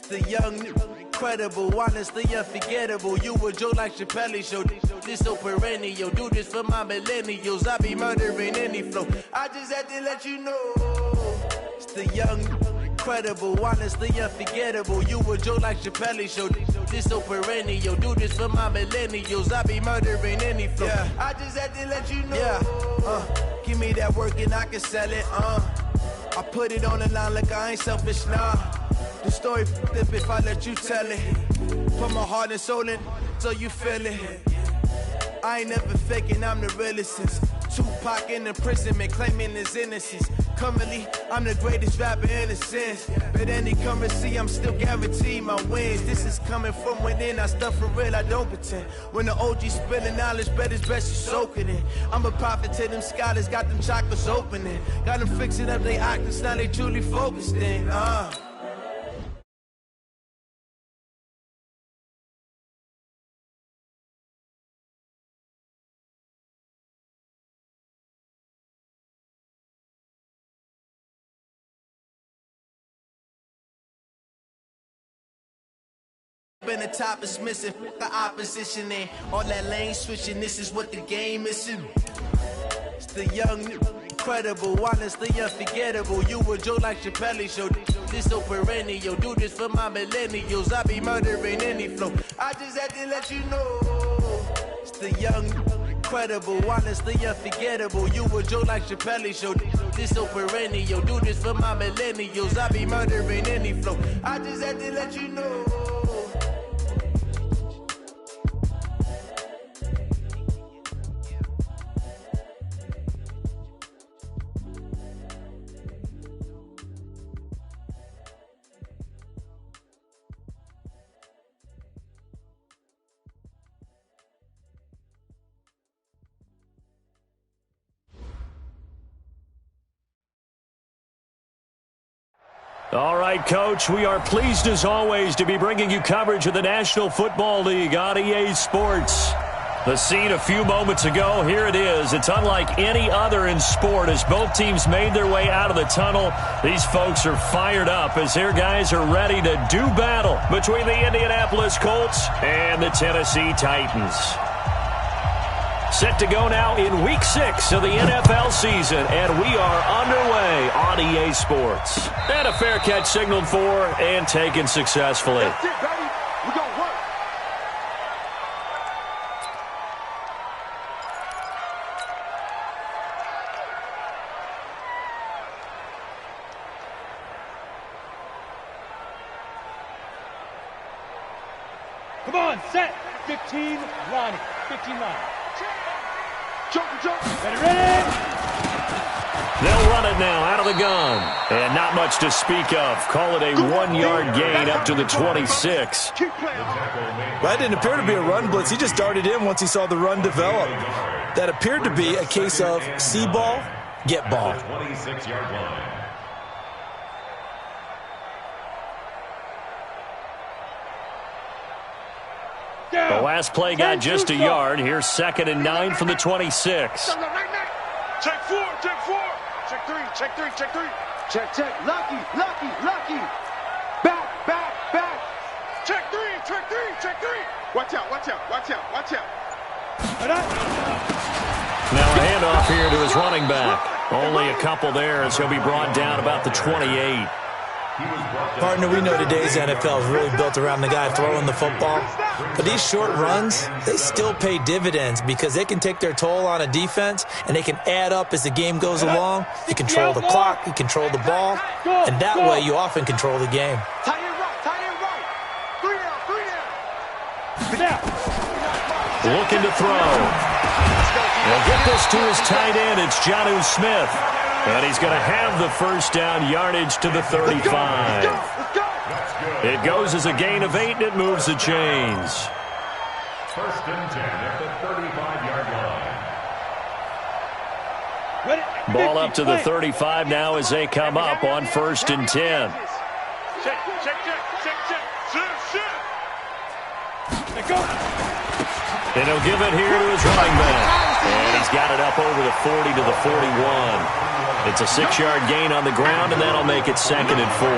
The young, incredible, honestly unforgettable. You a joke like Chappelle Show. This so perennial. Do this for my millennials. I be murdering any flow. I just had to let you know. It's the young, incredible, honestly unforgettable. You a joke like Chappelle Show. This so perennial. Do this for my millennials. I be murdering any flow. Yeah. I just had to let you know. Yeah. Give me that work and I can sell it. I put it on the line like I ain't selfish, nah. The story flip if I let you tell it. Put my heart and soul in so you feel it. I ain't never faking, I'm the realest since Tupac in imprisonment, claiming his innocence. Currently, I'm the greatest rapper in a sense. But any currency, I'm still guaranteed my wins. This is coming from within, I stuff for real, I don't pretend. When the OG spilling knowledge, bet it's best you soak it in. I'm a prophet to them scholars, got them chakras opening. Got them fixing up they octaves, now they truly focused in. Been the top is missing, the opposition in. All that lane switching, this is what the game is in. It's the young, incredible, honestly unforgettable. You a joke like Chappelle Show. This so perennial. Do this for my millennials. I be murdering any flow. I just had to let you know. It's the young, incredible, honestly unforgettable. You a joke like Chappelle Show. This so perennial. Do this for my millennials. I be murdering any flow. I just had to let you know. All right, Coach, we are pleased as always to be bringing you coverage of the National Football League on EA Sports. The scene a few moments ago, here it is. It's unlike any other in sport as both teams made their way out of the tunnel. These folks are fired up as their guys are ready to do battle between the Indianapolis Colts and the Tennessee Titans. Set to go now in Week 6 of the NFL season, and we are underway on EA Sports. And a fair catch signaled for and taken successfully. That's it, baby. We're going to work. Come on, set. 15 line. 15 line. Jump. Ready. They'll run it now out of the gun. And not much to speak of. Call it a 1-yard gain up to the 26. That didn't appear to be a run blitz. He just darted in once he saw the run develop. That appeared to be a case of see ball, get ball. 26-yard line. The last play got just a yard. Here's 2nd and 9 from the 26. Check 4. Check 3. Check. Lucky. Back. Check 3. Watch out. Now a handoff here to his running back. Only a couple there as he'll be brought down about the 28. Partner, we know today's NFL is really built around the guy throwing the football. But these short runs, they still pay dividends because they can take their toll on a defense and they can add up as the game goes along. You control the clock, you control the ball, and that way you often control the game. Tight end right. 3 down. Looking to throw. He'll get this to his tight end. It's Jonnu Smith. And he's going to have the first down yardage to the 35. It goes as a gain of 8, and it moves the chains. 1st and 10 at the 35-yard line. Ball up to the 35 now as they come up on 1st and 10. Check. And he'll give it here to his running back. And he's got it up over the 40 to the 41. It's a 6-yard gain on the ground, and that'll make it 2nd and 4.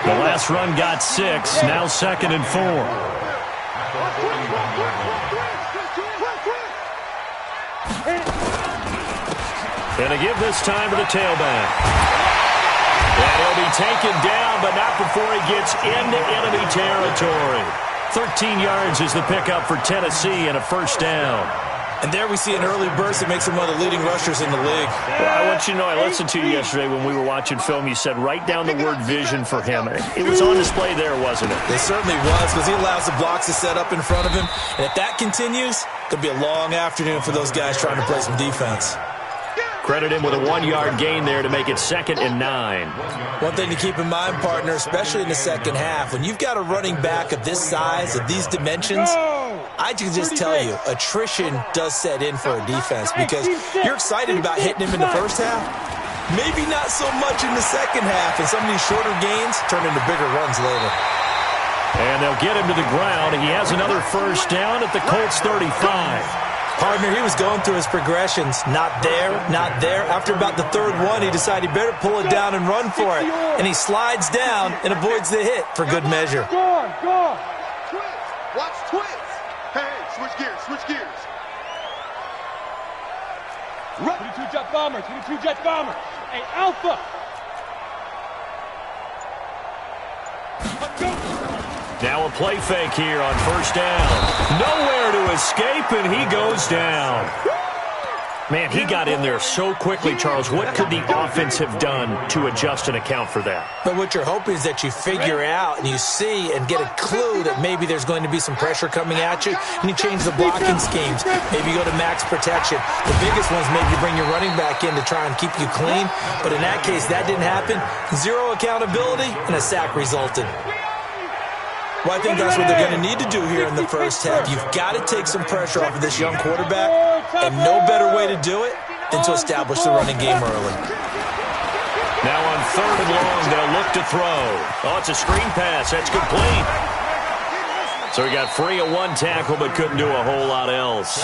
The last run got 6, now 2nd and 4. And a give this time to the tailback. And he'll be taken down, but not before he gets into enemy territory. 13 yards is the pickup for Tennessee and a first down. And there we see an early burst that makes him one of the leading rushers in the league. Well, I want you to know, I listened to you yesterday when we were watching film. You said write down the word vision for him. It was on display there, wasn't it? It certainly was, because he allows the blocks to set up in front of him. And if that continues, it'll be a long afternoon for those guys trying to play some defense. Credit him with a 1-yard gain there to make it 2nd and 9. One thing to keep in mind, partner, especially in the second half, when you've got a running back of this size, of these dimensions, I can just tell you, attrition does set in for a defense, because you're excited about hitting him in the first half. Maybe not so much in the second half, and some of these shorter gains turn into bigger runs later. And they'll get him to the ground. He has another first down at the Colts 35. Partner, he was going through his progressions. Not there, not there. After about the third one, he decided he better pull it down and run for it. And he slides down and avoids the hit for good measure. Go on, go on. Twist. Watch twist. Hey, switch gears, switch gears. Run. 22 jet bomber, 22 jet bomber. Hey, Alpha. Let's go. Now a play fake here on first down. Nowhere to escape, and he goes down. Man, he got in there so quickly, Charles. What could the offense have done to adjust and account for that? But what you're hoping is that you figure out and you see and get a clue that maybe there's going to be some pressure coming at you, and you change the blocking schemes. Maybe you go to max protection. The biggest one is maybe you bring your running back in to try and keep you clean. But in that case, that didn't happen. Zero accountability, and a sack resulted. Well, I think that's what they're going to need to do here in the first half. You've got to take some pressure off of this young quarterback, and no better way to do it than to establish the running game early. Now on 3rd and long, they'll look to throw. Oh, it's a screen pass. That's complete. So he got free of 1 tackle, but couldn't do a whole lot else.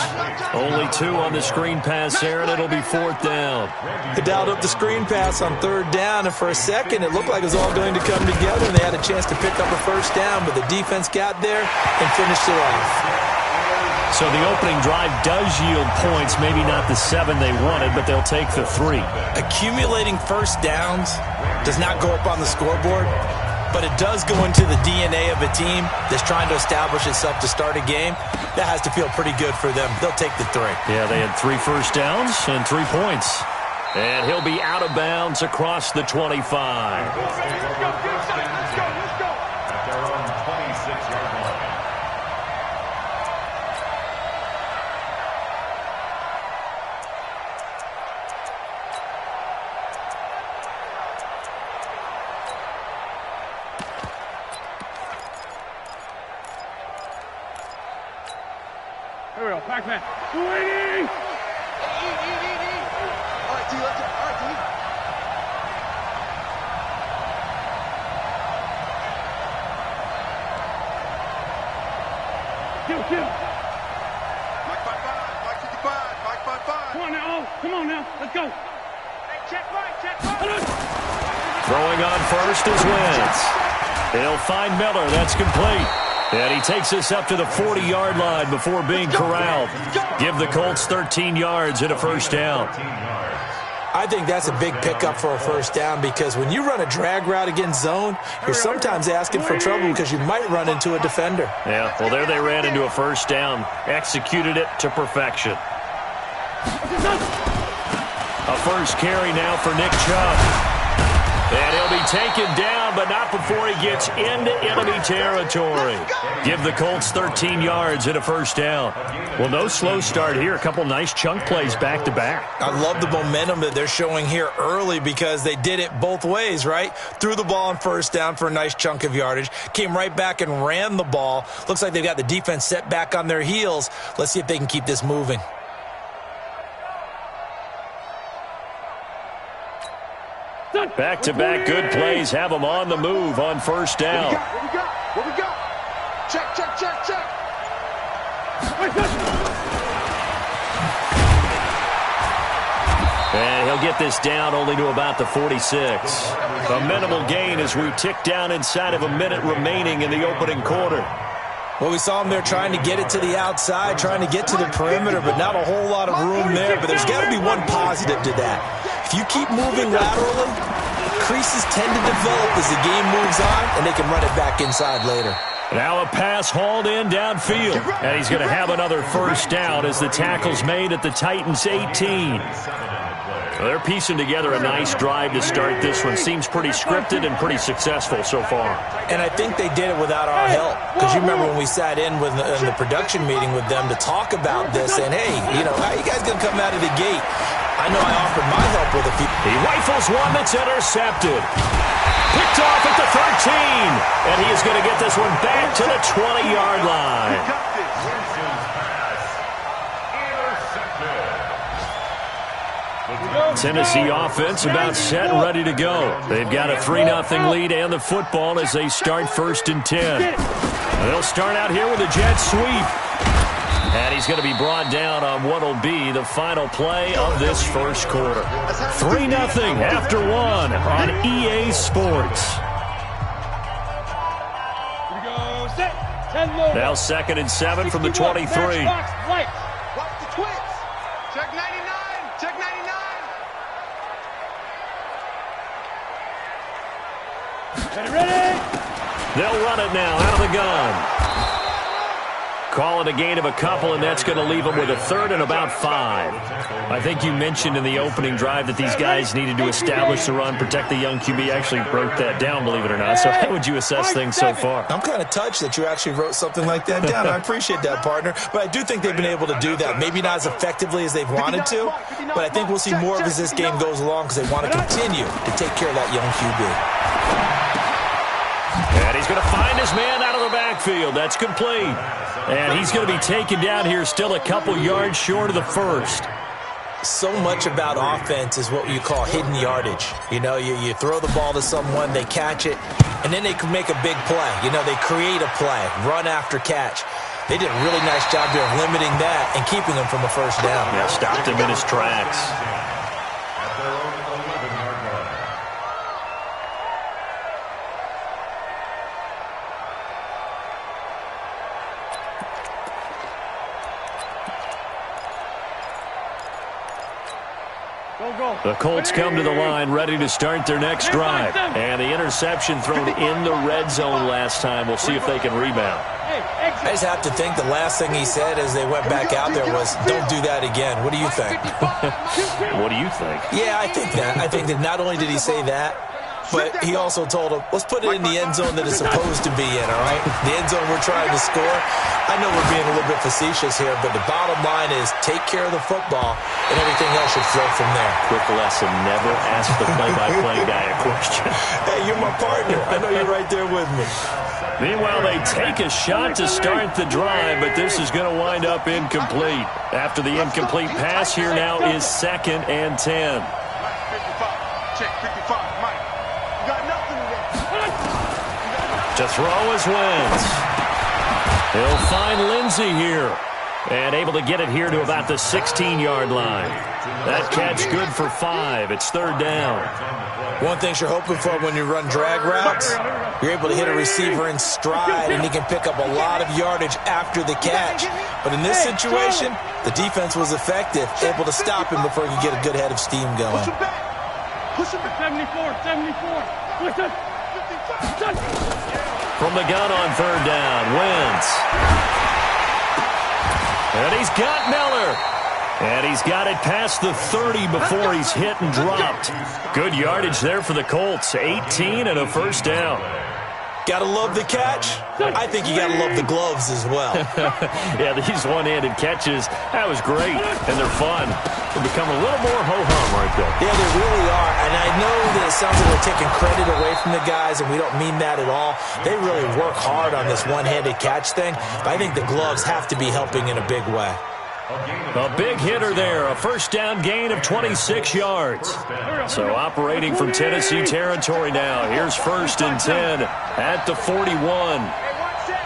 Only 2 on the screen pass there, and it'll be 4th down. They dialed up the screen pass on 3rd down, and for a second, it looked like it was all going to come together, and they had a chance to pick up a first down, but the defense got there and finished it off. So the opening drive does yield points, maybe not the 7 they wanted, but they'll take the 3. Accumulating first downs does not go up on the scoreboard, but it does go into the DNA of a team that's trying to establish itself to start a game. That has to feel pretty good for them. They'll take the 3. Yeah, they had 3 first downs and 3 points. And he'll be out of bounds across the 25. Let's go. At their own 26-yard line. Here we go, Pac-Man. 280! All right, D, let's go. All right, D. Kill. Mike 55, Mike 55, Mike 55. Come on now, come on now, let's go. Hey, check right. Throwing on first is Wentz. He'll find Miller. That's complete. And he takes us up to the 40-yard line before being corralled. Give the Colts 13 yards and a first down. I think that's a big pickup for a first down, because when you run a drag route against zone, you're sometimes asking for trouble because you might run into a defender. Yeah, well, there they ran into a first down. Executed it to perfection. A first carry now for Nick Chubb. And he'll be taken down, but not before he gets into enemy territory. Give the Colts 13 yards and a first down. Well, no slow start here. A couple nice chunk plays back-to-back. I love the momentum that they're showing here early, because they did it both ways, right? Threw the ball on first down for a nice chunk of yardage. Came right back and ran the ball. Looks like they've got the defense set back on their heels. Let's see if they can keep this moving. Back-to-back good plays have them on the move on first down. What we got? Check. And he'll get this down only to about the 46. A minimal gain as we tick down inside of a minute remaining in the opening quarter. Well, we saw him there trying to get it to the outside, trying to get to the perimeter, but not a whole lot of room there. But there's got to be one positive to that. If you keep moving laterally, creases tend to develop as the game moves on, and they can run it back inside later. Now a pass hauled in downfield, and he's going to have another first down as the tackle's made at the Titans' 18. They're piecing together a nice drive to start this one. Seems pretty scripted and pretty successful so far. And I think they did it without our help. Because you remember when we sat in the production meeting with them to talk about this, and hey, how you guys going to come out of the gate? I know I offered my help with a few. He rifles one that's intercepted. Picked off at the 13. And he is going to get this one back to the 20-yard line. Tennessee offense about set and ready to go. They've got a 3-0 lead and the football as they start 1st and 10. They'll start out here with a jet sweep. And he's going to be brought down on what will be the final play of this first quarter. 3-0 after 1 on EA Sports. Now 2nd and 7 from the 23. Watch the twits. Check 99. Check 99. Ready? They'll run it now out of the gun. Call it a gain of a couple, and that's going to leave them with a 3rd and about 5. I think you mentioned in the opening drive that these guys needed to establish the run, protect the young QB. Actually wrote that down, believe it or not. So how would you assess things so far? I'm kind of touched that you actually wrote something like that down. I appreciate that, partner. But I do think they've been able to do that. Maybe not as effectively as they've wanted to, but I think we'll see more of as this game goes along because they want to continue to take care of that young QB. And he's going to find his man out of the backfield. That's complete. And he's going to be taken down here still a couple yards short of the first. So much about offense is what you call hidden yardage. You throw the ball to someone, they catch it, and then they can make a big play. They create a play, run after catch. They did a really nice job here of limiting that and keeping him from a first down. Yeah, stopped him in his tracks. At their own 11-yard line. The Colts come to the line ready to start their next drive. And the interception thrown in the red zone last time. We'll see if they can rebound. I just have to think the last thing he said as they went back out there was, don't do that again. What do you think? What do you think? Yeah, I think that. I think that not only did he say that, but he also told him, let's put it in the end zone that it's supposed to be in, all right? The end zone we're trying to score. I know we're being a little bit facetious here, but the bottom line is take care of the football, and everything else should flow from there. Quick lesson, never ask the play-by-play guy a question. Hey, you're my partner. I know you're right there with me. Meanwhile, they take a shot to start the drive, but this is going to wind up incomplete. After the incomplete pass, here now is 2nd and 10. Check 55, Mike. You got nothing today. To throw is Wentz. He'll find Lindsey here. And able to get it here to about the 16-yard line. That catch good for 5. It's 3rd down. One thing you're hoping for when you run drag routes, you're able to hit a receiver in stride, and he can pick up a lot of yardage after the catch. But in this situation, the defense was effective, able to stop him before he could get a good head of steam going. Push him back. 74. Push it. From the gun on 3rd down, Wentz. And he's got Miller. And he's got it past the 30 before he's hit and dropped. Good yardage there for the Colts. 18 and a first down. Gotta love the catch. I think you gotta love the gloves as well. Yeah, these one-handed catches, that was great. And they're fun. They become a little more ho-hum right there. Yeah, they really are. And I know that it sounds like we're taking credit away from the guys, and we don't mean that at all. They really work hard on this one-handed catch thing. But I think the gloves have to be helping in a big way. A big hitter there, a first down gain of 26 yards. So operating from Tennessee territory now. Here's 1st and 10 at the 41. Hey, one set.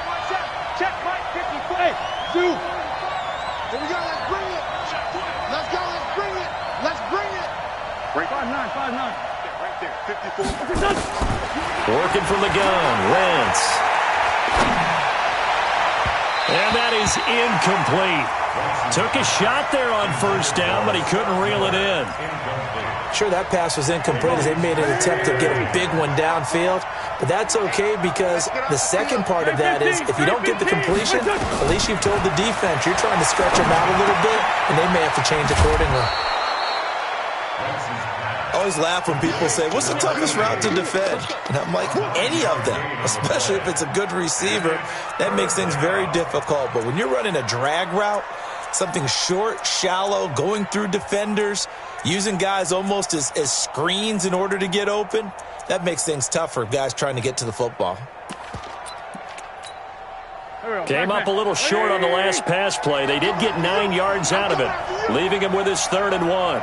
Check Mike 50. Hey, Zoo. Here we go, let's bring it. Let's go, let's bring it. Let's bring it. Working from the gun, Wentz. And that is incomplete. Took a shot there on first down, but he couldn't reel it in. Sure, that pass was incomplete as they made an attempt to get a big one downfield. But that's okay because the second part of that is if you don't get the completion, at least you've told the defense you're trying to stretch them out a little bit, and they may have to change accordingly. I always laugh when people say, what's the toughest route to defend? And I'm like, any of them, especially if it's a good receiver. That makes things very difficult. But when you're running a drag route, something short, shallow, going through defenders, using guys almost as screens in order to get open, that makes things tough for guys trying to get to the football. Came up a little short on the last pass play. They did get 9 yards out of it, leaving him with his 3rd and 1.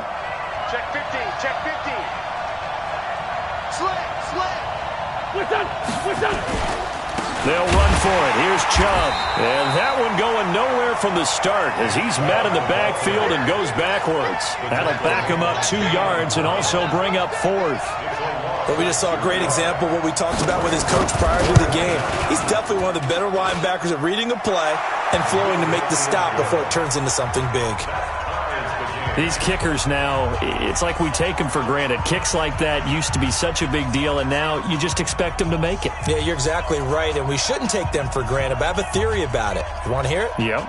Check 50, check 50. Slant. They'll run for it. Here's Chubb. And that one going nowhere from the start as he's met in the backfield and goes backwards. That'll back him up 2 yards and also bring up 4th. But we just saw a great example of what we talked about with his coach prior to the game. He's definitely one of the better linebackers at reading a play and flowing to make the stop before it turns into something big. These kickers now, it's like we take them for granted. Kicks like that used to be such a big deal, and now you just expect them to make it. Yeah, you're exactly right, and we shouldn't take them for granted, but I have a theory about it. You want to hear it? Yep.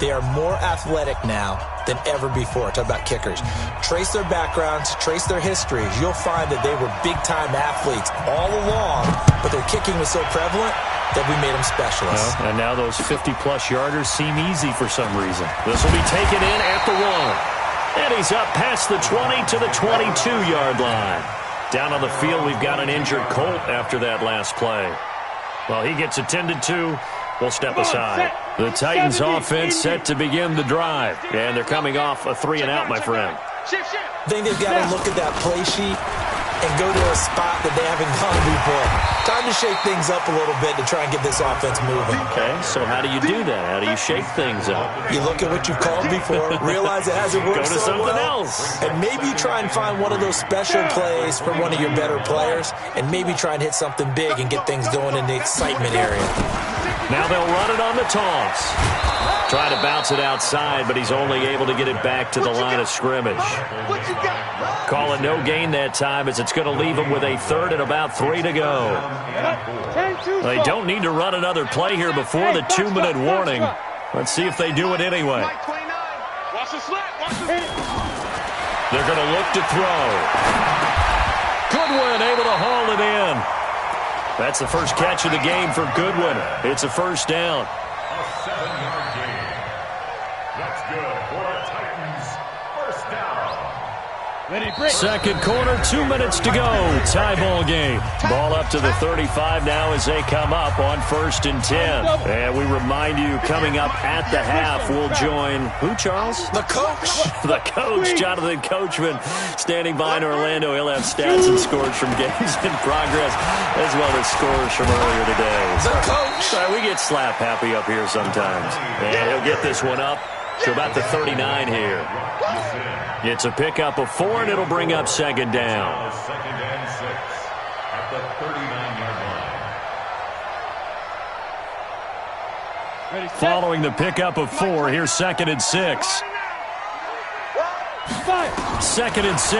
They are more athletic now than ever before. Talk about kickers. Trace their backgrounds, trace their histories. You'll find that they were big-time athletes all along, but their kicking was so prevalent that we made them specialists. Well, and now those 50-plus yarders seem easy for some reason. This will be taken in at the 1. And he's up past the 20 to the 22-yard line. Down on the field, we've got an injured Colt after that last play. Well, he gets attended to. We'll step aside. The Titans offense set to begin the drive. And they're coming off a 3-and-out, my friend. I think they've got to look at that play sheet and go to a spot that they haven't gone before. Time to shake things up a little bit to try and get this offense moving. Okay, so how do you do that? How do you shake things up? You look at what you've called before, realize it hasn't worked Go to so something well, else. and maybe try and find one of those special plays from one of your better players, and maybe try and hit something big and get things going in the excitement area. Now they'll run it on the toss. Trying to bounce it outside, but he's only able to get it back to the line of scrimmage. Call it no gain that time as it's going to leave him with a 3rd and about 3 to go. They don't need to run another play here before the 2-minute warning. Let's see if they do it anyway. They're going to look to throw. Goodwin able to haul it in. That's the first catch of the game for Goodwin. It's a 1st down. A 7-yard gain. That's good for a Titans 1st down. Second quarter, 2 minutes to go. Tie ball game. Ball up to the 35 now as they come up on 1st and 10. And we remind you, coming up at the half, we'll join who, Charles? The coach. The coach, Jonathan Coachman, standing by in Orlando. He'll have stats and scores from games in progress, as well as scores from earlier today. The coach. Sorry, we get slap happy up here sometimes. And he'll get this one up to about the 39 here. It's a pickup of 4, and it'll bring up 2nd down. 2nd and 6 at the 39-yard line. Following the pickup of 4, here's 2nd and 6. 2nd and 6.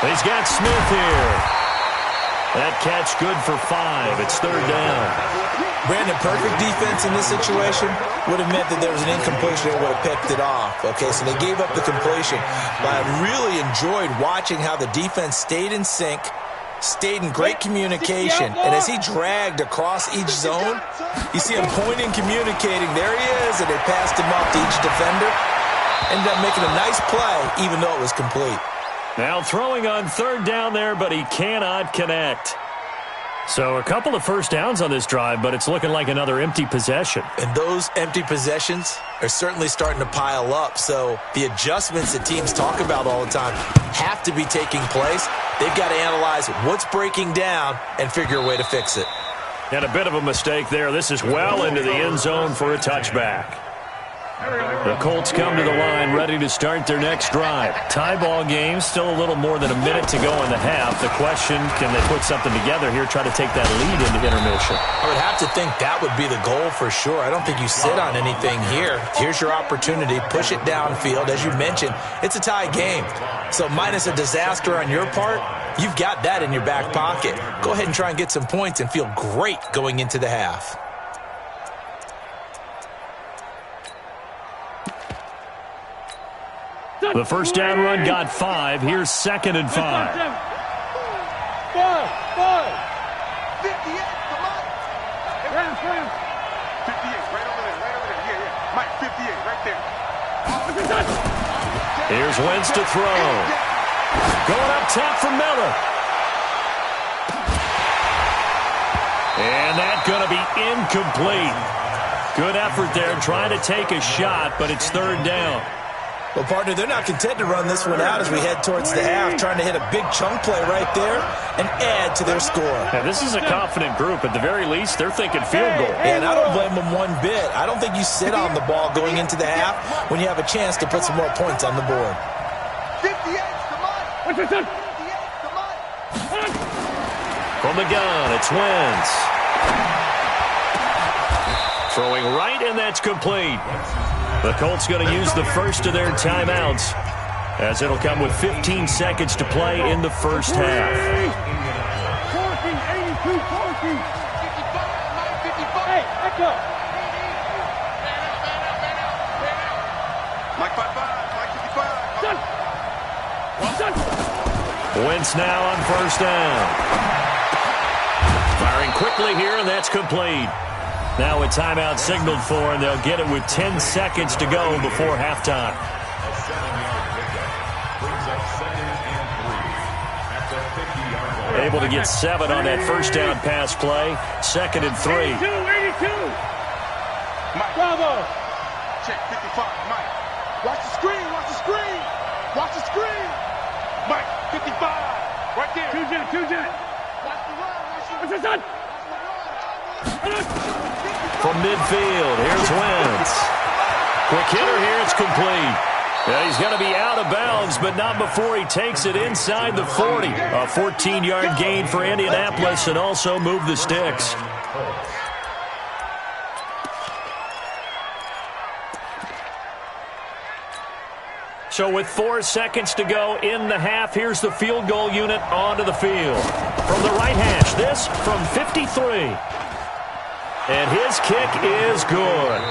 He's got Smith here. That catch good for 5. It's 3rd down. Brandon, perfect defense in this situation would have meant that there was an incompletion that would have picked it off. Okay, so they gave up the completion. But I really enjoyed watching how the defense stayed in sync, stayed in great communication, and as he dragged across each zone, you see him pointing, communicating. There he is, and they passed him off to each defender. Ended up making a nice play, even though it was complete. Now throwing on 3rd down there, but he cannot connect. So a couple of 1st downs on this drive, but it's looking like another empty possession. And those empty possessions are certainly starting to pile up. So the adjustments that teams talk about all the time have to be taking place. They've got to analyze what's breaking down and figure a way to fix it. And a bit of a mistake there. This is well into the end zone for a touchback. The Colts come to the line ready to start their next drive. Tie ball game, still a little more than a minute to go in the half. The question, can they put something together here, try to take that lead into intermission? I would have to think that would be the goal for sure. I don't think you sit on anything here. Here's your opportunity. Push it downfield. As you mentioned, it's a tie game. So minus a disaster on your part, you've got that in your back pocket. Go ahead and try and get some points and feel great going into the half. The first down run got 5. Here's 2nd and 5. 5. 58, come on. 58, right over there. Yeah. Mike, 58, right there. Here's Wentz to throw. Going up top for Miller. And that's going to be incomplete. Good effort there trying to take a shot, but it's 3rd down. Well, partner, they're not content to run this one out as we head towards the half, trying to hit a big chunk play right there and add to their score. Yeah, this is a confident group. At the very least, they're thinking field goal. And I don't blame them one bit. I don't think you sit on the ball going into the half when you have a chance to put some more points on the board. 58, come on. 58, come on. From the gun, it's Wentz. Throwing right, and that's complete. The Colts going to use the first of their timeouts, as it'll come with 15 seconds to play in the first half. 82, 40. 55. Hey, echo. Mike 55, Mike 55. Wentz now on first down. Firing quickly here, and that's complete. Now a timeout signaled for, and they'll get it with 10 seconds to go before halftime. Able to get 7 on that first down pass play. 2nd and 3. 82. Mike, bravo. Check 55, Mike. Watch the screen. Watch the screen. Mike, 55. Right there. Two jet. Watch the run. What's this on? From midfield, here's Wentz. Quick hitter here, it's complete. Yeah, he's going to be out of bounds, but not before he takes it inside the 40. A 14-yard gain for Indianapolis, and also move the sticks. So with 4 seconds to go in the half, here's the field goal unit onto the field. From the right hash, this from 53. And his kick is good.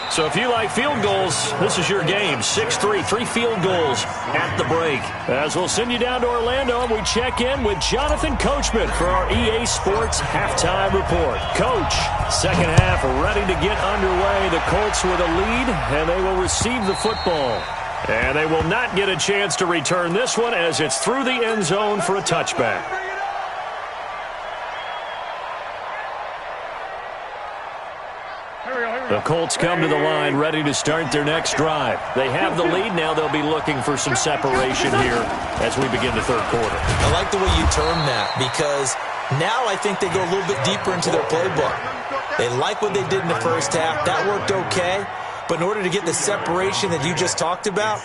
So if you like field goals, this is your game. 6-3, 3 field goals at the break. As we'll send you down to Orlando, we check in with Jonathan Coachman for our EA Sports Halftime Report. Coach, second half ready to get underway. The Colts with a lead, and they will receive the football. And they will not get a chance to return this one as it's through the end zone for a touchback. The Colts come to the line ready to start their next drive. They have the lead. Now they'll be looking for some separation here as we begin the third quarter. I like the way you term that, because now I think they go a little bit deeper into their playbook. They like what they did in the first half. That worked okay. But in order to get the separation that you just talked about,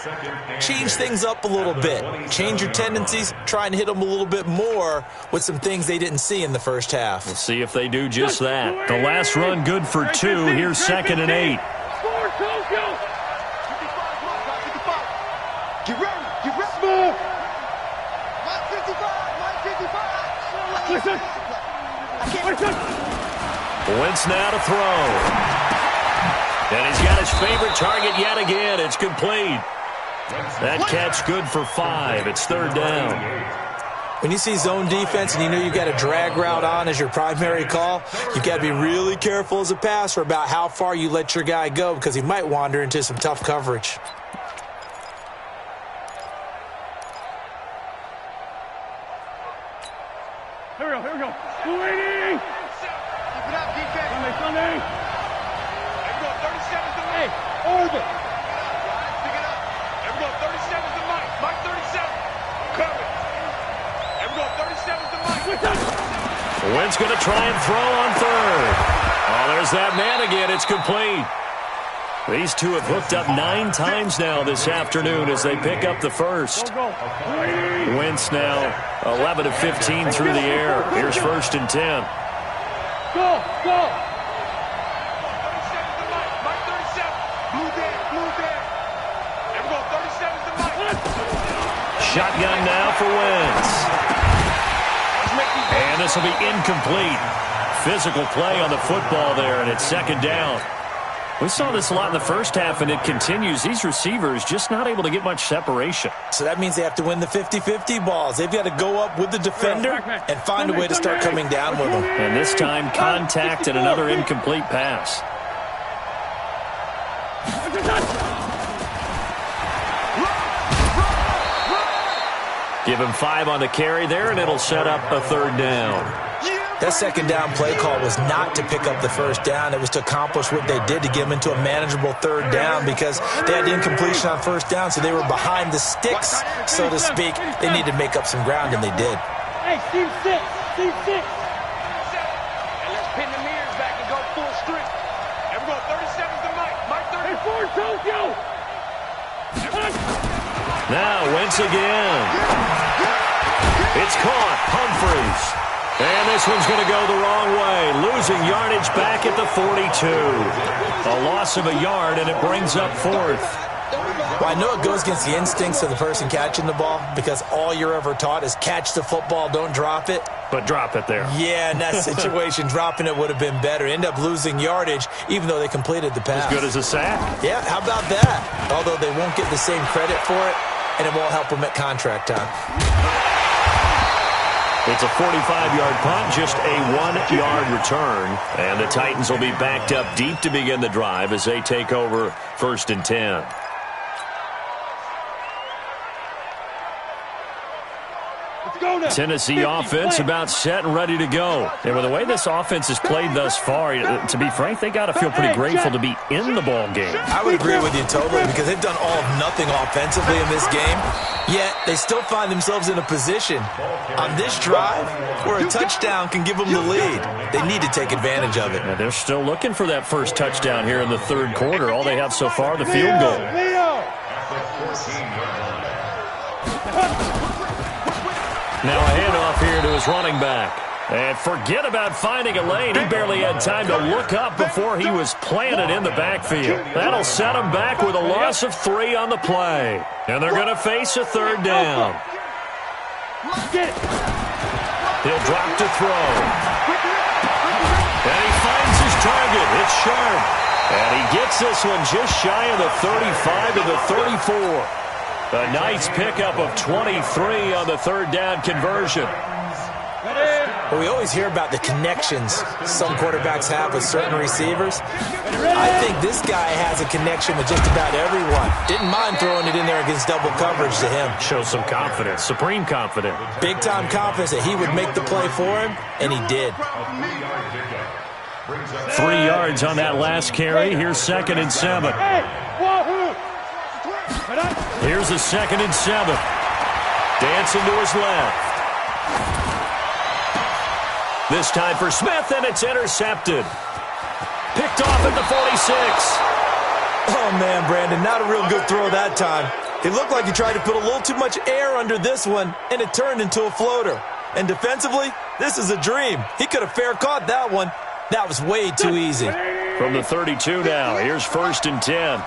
change things up a little bit. Change your tendencies, try and hit them a little bit more with some things they didn't see in the first half. We'll see if they do just that. The last run good for 2. Here's 2nd and 8. Get ready. Move. Mike 55. Wentz now to throw. And he's got his favorite target yet again. It's complete. That catch good for 5. It's 3rd down. When you see zone defense and you know you've got a drag route on as your primary call, you've got to be really careful as a passer about how far you let your guy go, because he might wander into some tough coverage. Here we go. 280. Keep it up, defense. Sunday. Orbit. Pick it up. There we go. 37 to Mike. Mike 37. Cover. There we go. 37 to Mike. Wentz going to try and throw on 3rd. Oh, there's that man again. It's complete. These two have hooked up 9 times now this afternoon as they pick up the first. Wentz now 11 of 15 through the air. Here's 1st and 10. Go, go. Shotgun now for Wentz. And this will be incomplete. Physical play on the football there, and it's 2nd down. We saw this a lot in the first half, and it continues. These receivers just not able to get much separation. So that means they have to win the 50-50 balls. They've got to go up with the defender and find a way to start coming down with them. And this time, contact and another incomplete pass. Give him 5 on the carry there, and it'll set up a 3rd down. That 2nd down play call was not to pick up the 1st down. It was to accomplish what they did to get them into a manageable 3rd down because they had incompletion on 1st down, so they were behind the sticks, so to speak. They needed to make up some ground, and they did. Hey, Steve 6. Steve 6. And let's pin the mirrors back and go full strength. And we're going 37's to Mike. Mike 34, Tokyo. Now, Wentz again. It's caught. Humphries. And this one's going to go the wrong way. Losing yardage back at the 42. A loss of a yard, and it brings up 4th. Well, I know it goes against the instincts of the person catching the ball because all you're ever taught is catch the football, don't drop it. But drop it there. Yeah, in that situation, dropping it would have been better. End up losing yardage, even though they completed the pass. As good as a sack? Yeah, how about that? Although they won't get the same credit for it, and it won't help them at contract time. It's a 45-yard punt, just a 1-yard return. And the Titans will be backed up deep to begin the drive as they take over 1st and 10. Tennessee offense about set and ready to go. And with the way this offense has played thus far, to be frank, they got to feel pretty grateful to be in the ball game. I would agree with you totally because they've done all of nothing offensively in this game, yet they still find themselves in a position on this drive where a touchdown can give them the lead. They need to take advantage of it. And they're still looking for that first touchdown here in the 3rd quarter. All they have so far, the field goal. Now a handoff here to his running back. And forget about finding a lane. He barely had time to look up before he was planted in the backfield. That'll set him back with a loss of 3 on the play. And they're going to face a 3rd down. He'll drop to throw. And he finds his target. It's Sharp. And he gets this one just shy of the 35 to the 34. A nice pickup of 23 on the 3rd down conversion. Well, we always hear about the connections some quarterbacks have with certain receivers. I think this guy has a connection with just about everyone. Didn't mind throwing it in there against double coverage to him. Shows some confidence, supreme confidence. Big-time confidence that he would make the play for him, and he did. 3 yards on that last carry. Here's 2nd and 7. Here's a 2nd and 7. Dancing to his left. This time for Smith, and it's intercepted. Picked off at the 46. Oh, man, Brandon, not a real good throw that time. It looked like he tried to put a little too much air under this one, and it turned into a floater. And defensively, this is a dream. He could have fair caught that one. That was way too easy. From the 32 now, here's 1st and 10.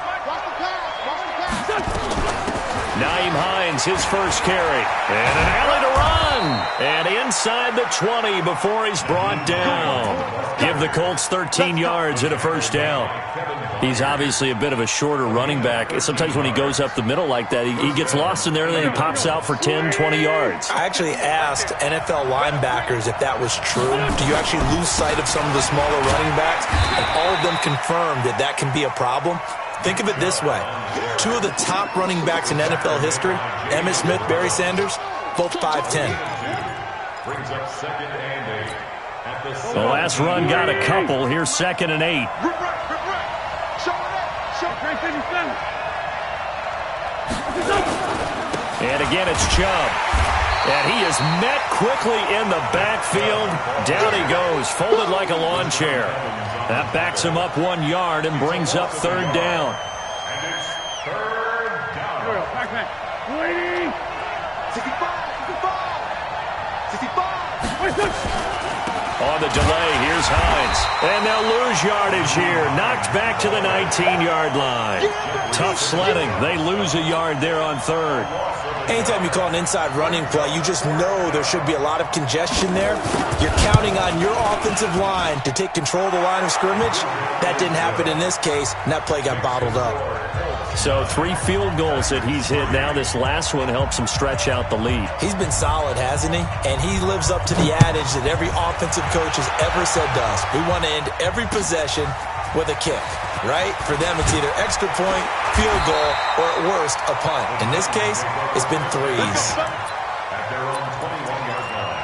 Naeem Hines, his first carry. And an alley to run. And inside the 20 before he's brought down. Give the Colts 13 yards and a 1st down. He's obviously a bit of a shorter running back. Sometimes when he goes up the middle like that, he gets lost in there and then he pops out for 10, 20 yards. I actually asked NFL linebackers if that was true. Do you actually lose sight of some of the smaller running backs? And all of them confirmed that that can be a problem. Think of it this way. 2 of the top running backs in NFL history, Emmitt Smith, Barry Sanders, both 5'10". Brings up 2nd and 8. The last run got a couple. Here's 2nd and 8. And again, it's Chubb. And he is met quickly in the backfield. Down he goes, folded like a lawn chair. That backs him up 1 yard and brings up third down. And it's third down. Back. 20. 65. 65. On the delay, here's Hines. And they'll lose yardage here. Knocked back to the 19-yard line. Tough sledding. They lose a yard there on third. Anytime you call an inside running play, you just know there should be a lot of congestion there. You're counting on your offensive line to take control of the line of scrimmage. That didn't happen in this case, and that play got bottled up. So 3 field goals that he's hit now. This last one helps him stretch out the lead. He's been solid, hasn't he? And he lives up to the adage that every offensive coach has ever said to us. We want to end every possession with a kick, right? For them, it's either extra point, field goal, or at worst, a punt. In this case, it's been threes. At their own 21-yard line.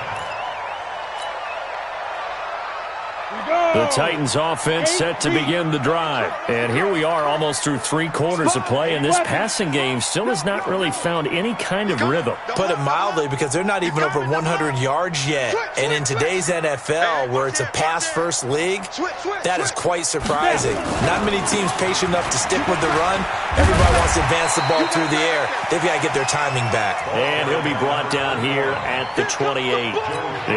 The Titans offense set to begin the drive. And here we are almost through 3 quarters of play, and this passing game still has not really found any kind of rhythm. Put it mildly, because they're not even over 100 yards yet. And in today's NFL, where it's a pass-first league, that is quite surprising. Not many teams patient enough to stick with the run. Everybody wants to advance the ball through the air. They've got to get their timing back. And he'll be brought down here at the 28.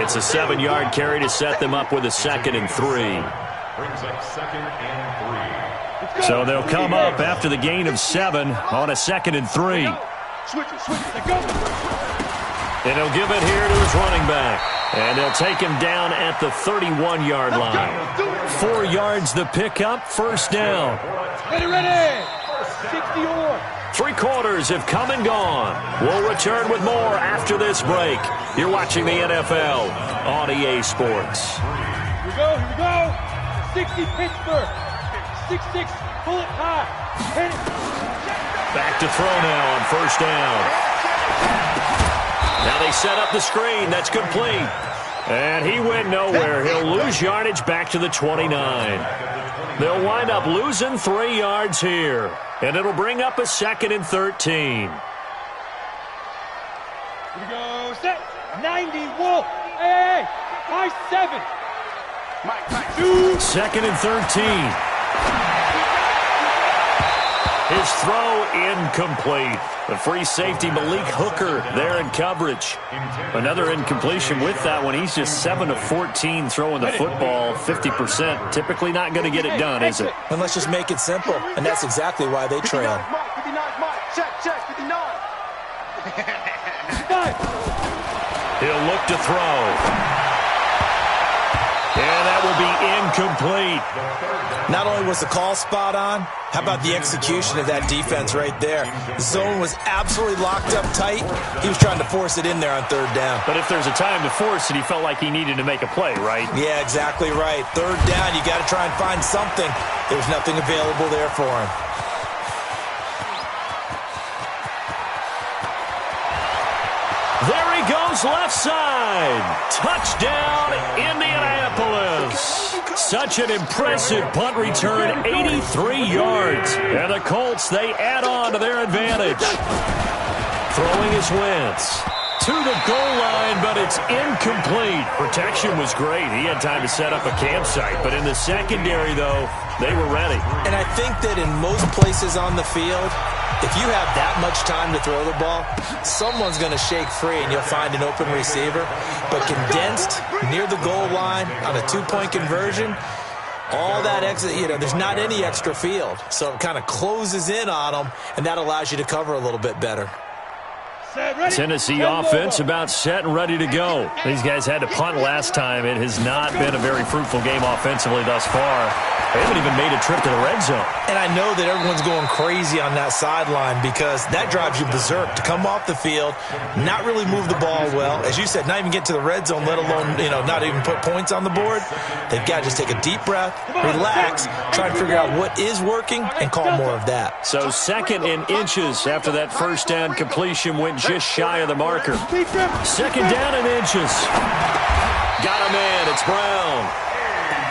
It's a 7-yard carry to set them up with a 2nd and 3. Brings up 2nd and 3. So they'll come up after the gain of 7 on a 2nd and 3. And he'll give it here to his running back. And they'll take him down at the 31-yard line. 4 yards the pickup, first down. Ready. 60 or. 3 quarters have come and gone. We'll return with more after this break. You're watching the NFL on EA Sports. Here we go. 60 Pittsburgh. 6-6, pull it high. Hit it. Back to throw now on first down. Now they set up the screen. That's complete. And he went nowhere. He'll lose yardage back to the 29. They'll wind up losing 3 yards here. And it'll bring up a 2nd and 13. Here we go. Set. 90. Wolf. Hey. High 7. Mike. 2nd and 13. His throw incomplete. The free safety, Malik Hooker, there in coverage. Another incompletion with that one. He's just 7 of 14 throwing the football, 50%. Typically not going to get it done, is it? And let's just make it simple. And that's exactly why they trail. 59, Mike. Check. 59. He'll look to throw. And that will be incomplete. Not only was the call spot on, how about the execution of that defense right there? The zone was absolutely locked up tight. He was trying to force it in there on third down. But if there's a time to force it, he felt like he needed to make a play, right? Yeah, exactly right. Third down, you got to try and find something. There's nothing available there for him. There he goes, left side. Touchdown, Indianapolis. Such an impressive punt return, 83 yards. And the Colts, they add on to their advantage. Throwing is Wentz. To the goal line, but it's incomplete. Protection was great. He had time to set up a campsite. But in the secondary, though, they were ready. And I think that in most places on the field, if you have that much time to throw the ball, someone's going to shake free and you'll find an open receiver. But condensed near the goal line on a 2-point conversion, all that exit, there's not any extra field. So it kind of closes in on them, and that allows you to cover a little bit better. Tennessee offense about set and ready to go. These guys had to punt last time. It has not been a very fruitful game offensively thus far. They haven't even made a trip to the red zone. And I know that everyone's going crazy on that sideline because that drives you berserk to come off the field, not really move the ball well. As you said, not even get to the red zone, let alone, not even put points on the board. They've got to just take a deep breath, relax, try and figure out what is working, and call more of that. So 2nd and inches after that first down completion went just shy of the marker. 2nd down and inches. Got him in. It's Brown.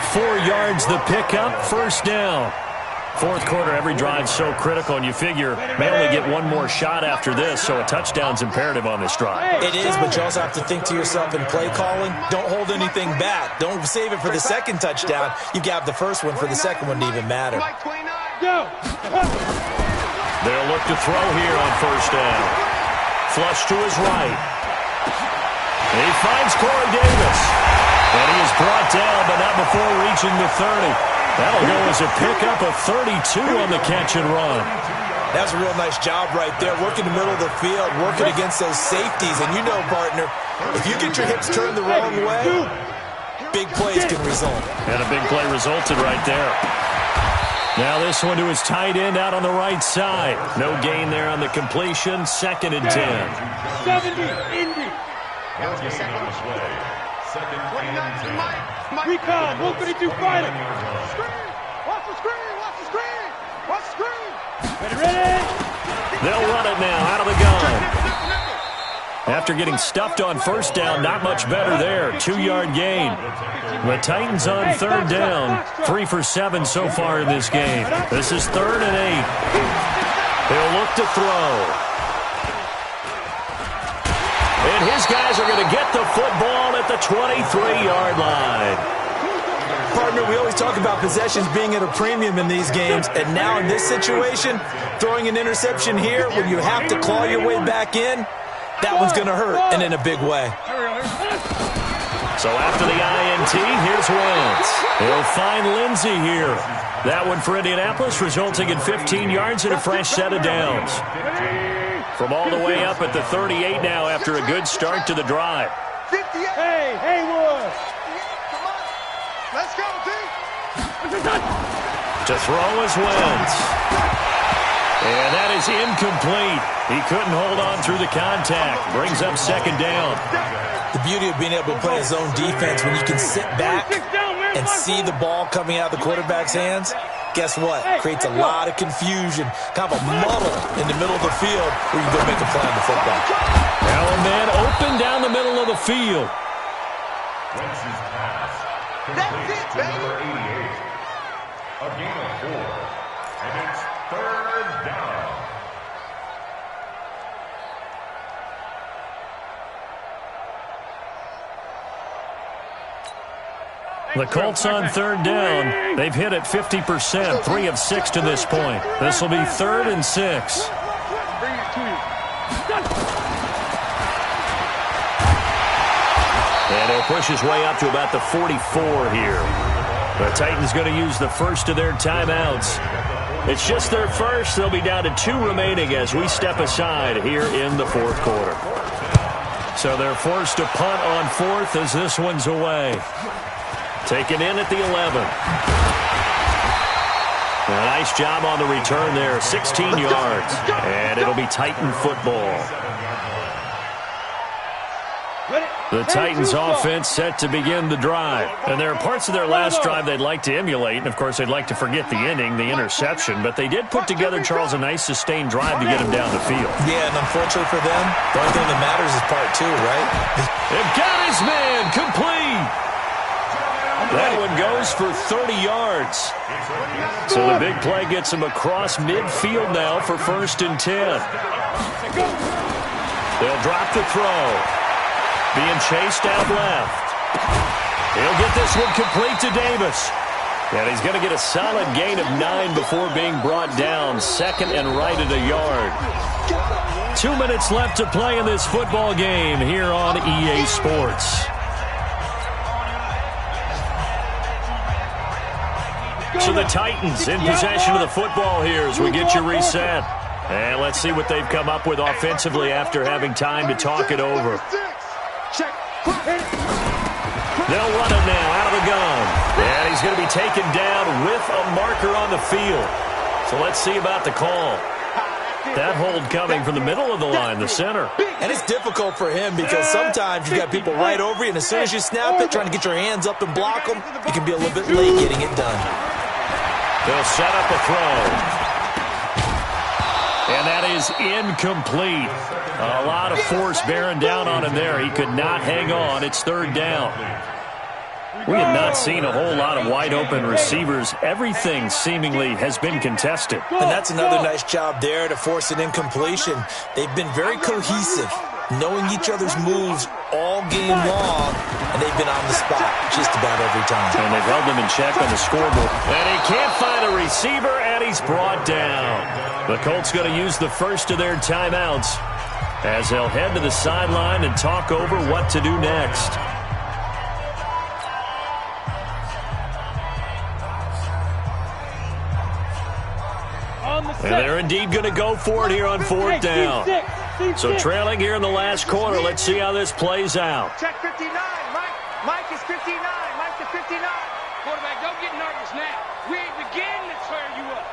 4 yards the pickup, first down. Fourth quarter, every drive's so critical, and you figure may only get one more shot after this, so a touchdown's imperative on this drive. It is, but you also have to think to yourself in play calling, don't hold anything back. Don't save it for the second touchdown. You got the first one for the second one to even matter. They'll look to throw here on first down. Flush to his right. And he finds Corey Davis. And he is brought down, but not before reaching the 30. That'll go as a pickup of 32 on the catch and run. That's a real nice job right there, working the middle of the field, working against those safeties. And you know, partner, if you get your hips turned the wrong way, big plays can result. And a big play resulted right there. Now this one to his tight end out on the right side. No gain there on the completion. 2nd and 10. 70, Indy. Second and 10. Recon, 132 fighter. Watch the screen, watch the screen, watch the screen. Ready. They'll run it now out of the gun. After getting stuffed on first down, not much better there. 2-yard gain. The Titans on 3rd down. 3 for 7 so far in this game. This is 3rd and 8. He'll look to throw. And his guys are going to get the football at the 23-yard line. Partner, we always talk about possessions being at a premium in these games, and now in this situation, throwing an interception here when you have to claw your way back in, that one's going to hurt, and in a big way. So after the INT, here's Wentz. He'll find Lindsey here. That one for Indianapolis, resulting in 15 yards and a fresh set of downs. From all the way up at the 38 now after a good start to the drive. Hey, Haywood. Let's go, team. To throw is Wentz. And that is incomplete. He couldn't hold on through the contact. Brings up 2nd down. The beauty of being able to play his own defense when you can sit back and see the ball coming out of the quarterback's hands, guess what? Creates a lot of confusion, kind of a muddle in the middle of the field where you go make a play on the football. Now a man open down the middle of the field. Wentz's pass. Complete to number 88. A gain of 4. And it's 3rd down. The Colts on 3rd down. They've hit it 50%, 3 of 6 to this point. This will be 3rd and 6. And he'll push his way up to about the 44 here. The Titans going to use the first of their timeouts. It's just their first. They'll be down to 2 remaining as we step aside here in the 4th quarter. So they're forced to punt on 4th as this one's away. Taken in at the 11. A nice job on the return there. 16 yards. And it'll be Titan football. The Titans offense set to begin the drive. And there are parts of their last drive they'd like to emulate. And, of course, they'd like to forget the ending, the interception. But they did put together, Charles, a nice sustained drive to get him down the field. Yeah, and unfortunately for them, the only thing that matters is part 2, right? They've got his man complete. That one goes for 30 yards. So the big play gets him across midfield now for 1st and 10. They'll drop the throw. Being chased out left. He'll get this one complete to Davis. And he's going to get a solid gain of 9 before being brought down. 2nd and right at a yard. 2 minutes left to play in this football game here on EA Sports. So the Titans in possession of the football here as we get you reset. And let's see what they've come up with offensively after having time to talk it over. They'll run it now out of the gun. And he's going to be taken down with a marker on the field. So let's see about the call. That hold coming from the middle of the line, the center. And it's difficult for him because sometimes you got people right over you, and as soon as you snap it, trying to get your hands up and block them, you can be a little bit late getting it done. They'll set up a throw. And that is incomplete. A lot of force bearing down on him there. He could not hang on. It's 3rd down. We have not seen a whole lot of wide-open receivers. Everything seemingly has been contested. And that's another nice job there to force an incompletion. They've been very cohesive, knowing each other's moves all game long, and they've been on the spot just about every time. And they've held them in check on the scoreboard. And he can't find a receiver, and he's brought down. The Colts going to use the first of their timeouts as they'll head to the sideline and talk over what to do next. And they're indeed going to go for it here on fourth down. So trailing here in the last quarter. Let's see how this plays out. Check 59, Mike. Mike is 59. Mike to 59. Quarterback, don't get nervous now. We ain't beginning to tear you up.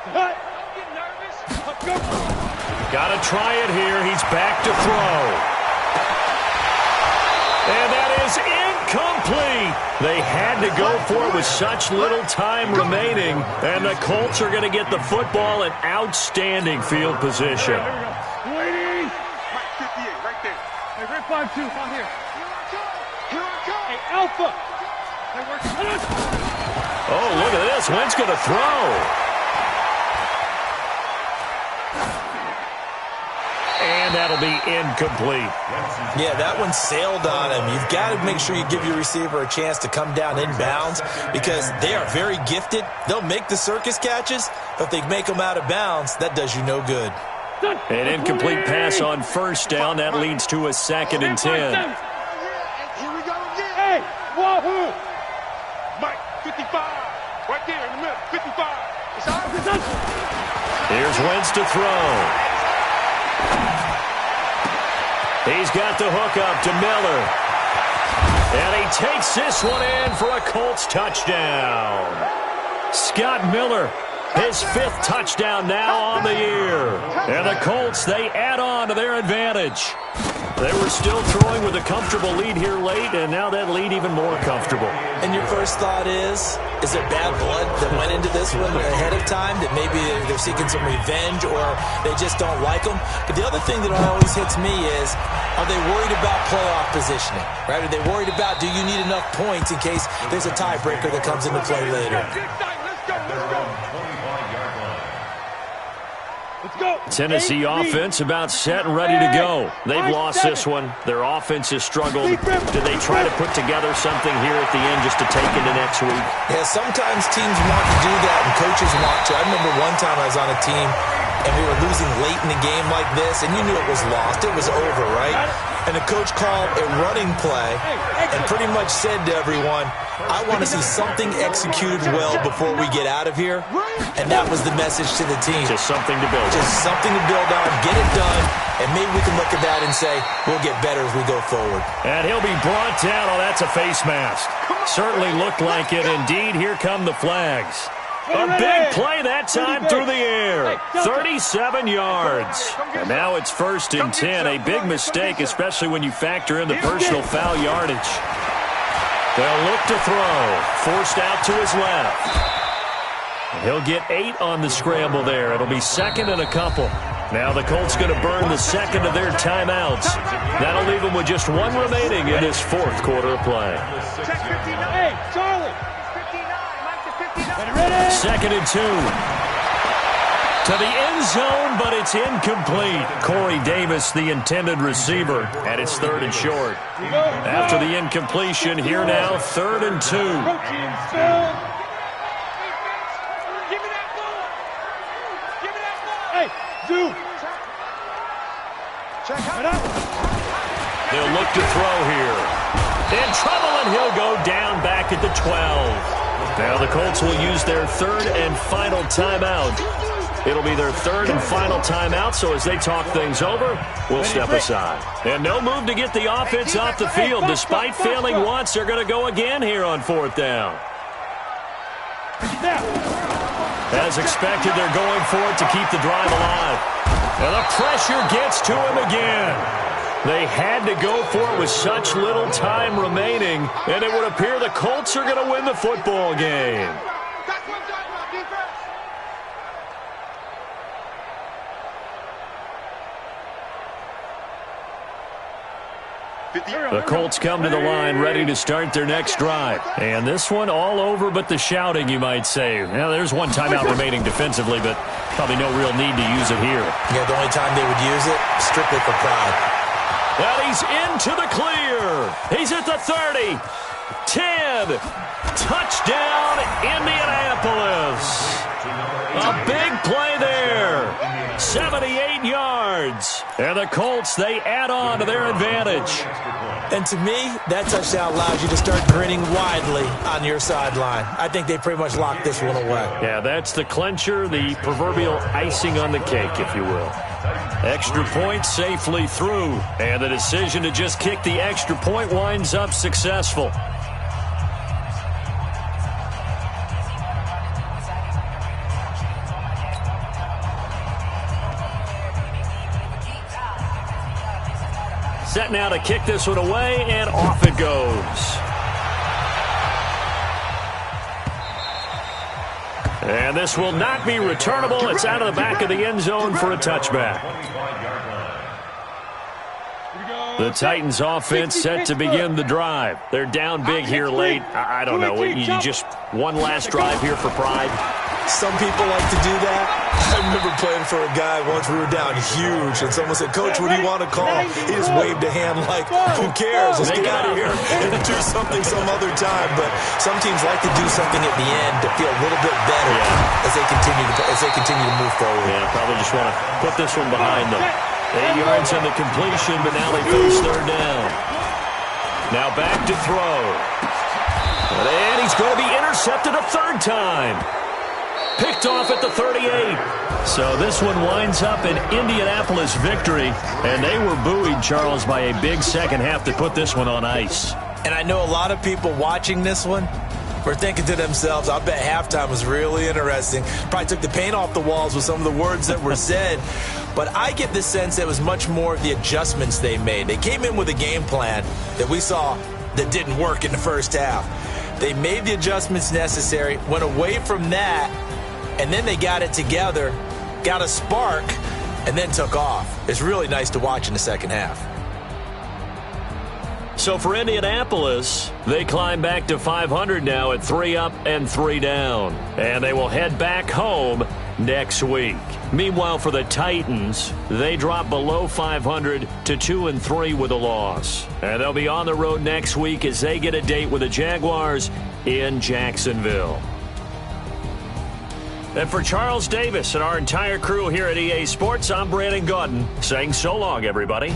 Don't get nervous. Go. Got to try it here. He's back to throw. And that is incomplete. They had to go for it with such little time remaining. And the Colts are going to get the football in outstanding field position. Mike 58, right there. Hey, Red 5-2, out here. Here I come. Hey, Alpha. Hey, oh, look at this. Wentz going to throw. And that'll be incomplete. Yeah, that one sailed on him. You've got to make sure you give your receiver a chance to come down inbounds because they are very gifted. They'll make the circus catches, but if they make them out of bounds, that does you no good. An incomplete pass on first down. That leads to a 2nd and 10. Here we go again. Hey, wahoo. Mike, 55. Right there in the middle, 55. It's ours. Here's Wentz to throw. He's got the hook up to Miller. And he takes this one in for a Colts touchdown. Scott Miller, his 5th touchdown now on the year. And the Colts, they add on to their advantage. They were still throwing with a comfortable lead here late, and now that lead even more comfortable. And your first thought is there bad blood that went into this one ahead of time, that maybe they're seeking some revenge or they just don't like them? But the other thing that always hits me is, are they worried about playoff positioning? Right? Are they worried about, do you need enough points in case there's a tiebreaker that comes into play later? Tennessee offense about set and ready to go. They've lost this one. Their offense has struggled. Do they try to put together something here at the end just to take into next week? Yeah, sometimes teams want to do that and coaches want to. I remember one time I was on a team and we were losing late in the game like this, and you knew it was lost. It was over, right? And the coach called a running play and pretty much said to everyone, I want to see something executed well before we get out of here. And that was the message to the team. Just something to build on. Just something to build on, get it done, and maybe we can look at that and say, we'll get better as we go forward. And he'll be brought down. Oh, that's a face mask. Certainly looked like it. Indeed, here come the flags. A big play that time through the air. 37 yards. And now it's 1st and 10. A big mistake, especially when you factor in the personal foul yardage. They'll look to throw. Forced out to his left. And he'll get 8 on the scramble there. It'll be 2nd and a couple. Now the Colts going to burn the 2nd of their timeouts. That'll leave them with just 1 remaining in this 4th quarter of play. Hey, Charlie. 2nd and 2. To the end zone, but it's incomplete. Corey Davis, the intended receiver, and it's 3rd and short. After the incompletion, here now, 3rd and 2. Hey, Zoo. Check it out. They'll look to throw here. In trouble, and he'll go down back at the 12. Now the Colts will use their 3rd and final timeout. It'll be their 3rd and final timeout, so as they talk things over, we'll step aside. And no move to get the offense off the field. Despite failing once, they're going to go again here on 4th down. As expected, they're going for it to keep the drive alive. And the pressure gets to him again. They had to go for it with such little time remaining, and it would appear the Colts are going to win the football game. The Colts come to the line ready to start their next drive. And this one all over but the shouting, you might say. Now, there's one timeout remaining defensively, but probably no real need to use it here. Yeah, the only time they would use it, strictly for pride. And he's into the clear. He's at the 30. 10. Touchdown, Indianapolis. A big play there. 78 yards. And the Colts, they add on to their advantage. And to me, that touchdown allows you to start grinning widely on your sideline. I think they pretty much locked this one away. Yeah, that's the clincher, the proverbial icing on the cake, if you will. Extra point safely through. And the decision to just kick the extra point winds up successful. Set now to kick this one away, and off it goes. And this will not be returnable. It's out of the back of the end zone for a touchback. The Titans offense set to begin the drive. They're down big here late. I don't know. You just one last drive here for pride. Some people like to do that. I remember playing for a guy once. We were down huge, and someone said, "Coach, what do you want to call?" He just waved a hand like, "Who cares? Let's get out of here and do something some other time." But some teams like to do something at the end to feel a little bit better as they continue to move forward. Yeah, probably just want to put this one behind them. 8 yards on the completion, but now they face third down. Now back to throw. And he's going to be intercepted a third time. Picked off at the 38. So this one winds up an Indianapolis victory. And they were buoyed, Charles, by a big second half to put this one on ice. And I know a lot of people watching this one were thinking to themselves, I bet halftime was really interesting. Probably took the paint off the walls with some of the words that were said. But I get the sense that it was much more of the adjustments they made. They came in with a game plan that we saw that didn't work in the first half. They made the adjustments necessary, went away from that, and then they got it together, got a spark, and then took off. It's really nice to watch in the second half. So for Indianapolis, they climb back to 500 now at 3 up and 3 down. And they will head back home next week. Meanwhile, for the Titans, they drop below 500 to 2-3 with a loss. And they'll be on the road next week as they get a date with the Jaguars in Jacksonville. And for Charles Davis and our entire crew here at EA Sports, I'm Brandon Gaudin saying so long, everybody.